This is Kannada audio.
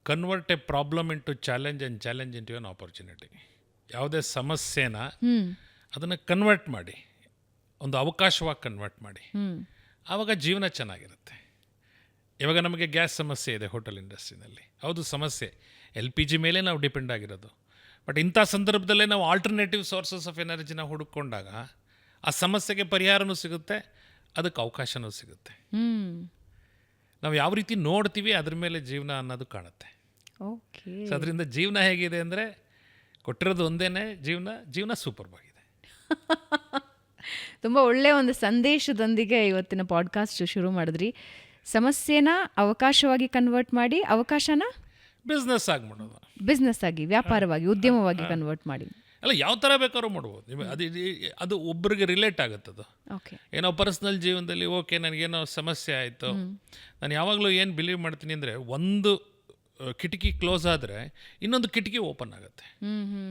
Convert A problem into challenge and challenge into N opportunity. ಯಾವುದೇ ಸಮಸ್ಯೆನ ಅದನ್ನು ಕನ್ವರ್ಟ್ ಮಾಡಿ, ಒಂದು ಅವಕಾಶವಾಗಿ ಕನ್ವರ್ಟ್ ಮಾಡಿ, ಆವಾಗ ಜೀವನ ಚೆನ್ನಾಗಿರುತ್ತೆ. ಇವಾಗ ನಮಗೆ ಗ್ಯಾಸ್ ಸಮಸ್ಯೆ ಇದೆ ಹೋಟೆಲ್ ಇಂಡಸ್ಟ್ರಿನಲ್ಲಿ, ಹೌದು ಸಮಸ್ಯೆ, LPG ಮೇಲೆ ನಾವು ಡಿಪೆಂಡ್ ಆಗಿರೋದು. ಬಟ್ ಇಂಥ ಸಂದರ್ಭದಲ್ಲೇ ನಾವು ಆಲ್ಟರ್ನೇಟಿವ್ ಸೋರ್ಸಸ್ ಆಫ್ ಎನರ್ಜಿನ ಹುಡುಕೊಂಡಾಗ ಆ ಸಮಸ್ಯೆಗೆ ಪರಿಹಾರನೂ ಸಿಗುತ್ತೆ, ಅದಕ್ಕೆ ಅವಕಾಶನೂ ಸಿಗುತ್ತೆ. ನಾವು ಯಾವ ರೀತಿ ನೋಡ್ತೀವಿ ಅದ್ರ ಮೇಲೆ ಜೀವನ ಅನ್ನೋದು ಕಾಣುತ್ತೆ. ಸೊ ಅದರಿಂದ ಜೀವನ ಹೇಗಿದೆ ಅಂದರೆ, ಕೊಟ್ಟಿರೋದು ಒಂದೇ ಜೀವನ ಸೂಪರ್ವಾಗಿದೆ. ತುಂಬ ಒಳ್ಳೆಯ ಒಂದು ಸಂದೇಶದೊಂದಿಗೆ ಇವತ್ತಿನ ಪಾಡ್ಕಾಸ್ಟ್ ಶುರು ಮಾಡಿದ್ರಿ. ಸಮಸ್ಯೆನ ಅವಕಾಶವಾಗಿ ಕನ್ವರ್ಟ್ ಮಾಡಿ, ಅವಕಾಶನ ಬಿಸ್ನೆಸ್ ಆಗಿ ಮಾಡೋದು, ಬಿಸ್ನೆಸ್ ಆಗಿ, ವ್ಯಾಪಾರವಾಗಿ, ಉದ್ಯಮವಾಗಿ ಕನ್ವರ್ಟ್ ಮಾಡಿ. ಅಲ್ಲ, ಯಾವ ಥರ ಬೇಕಾದ್ರೂ ಮಾಡ್ಬೋದು. ಅದು ಒಬ್ಬರಿಗೆ ರಿಲೇಟ್ ಆಗುತ್ತದು. ಏನೋ ಪರ್ಸ್ನಲ್ ಜೀವನದಲ್ಲಿ ಓಕೆ ನನಗೇನೋ ಸಮಸ್ಯೆ ಆಯಿತು, ನಾನು ಯಾವಾಗಲೂ ಏನು ಬಿಲೀವ್ ಮಾಡ್ತೀನಿ ಅಂದರೆ, ಒಂದು ಕಿಟಕಿ ಕ್ಲೋಸ್ ಆದರೆ ಇನ್ನೊಂದು ಕಿಟಕಿ ಓಪನ್ ಆಗುತ್ತೆ.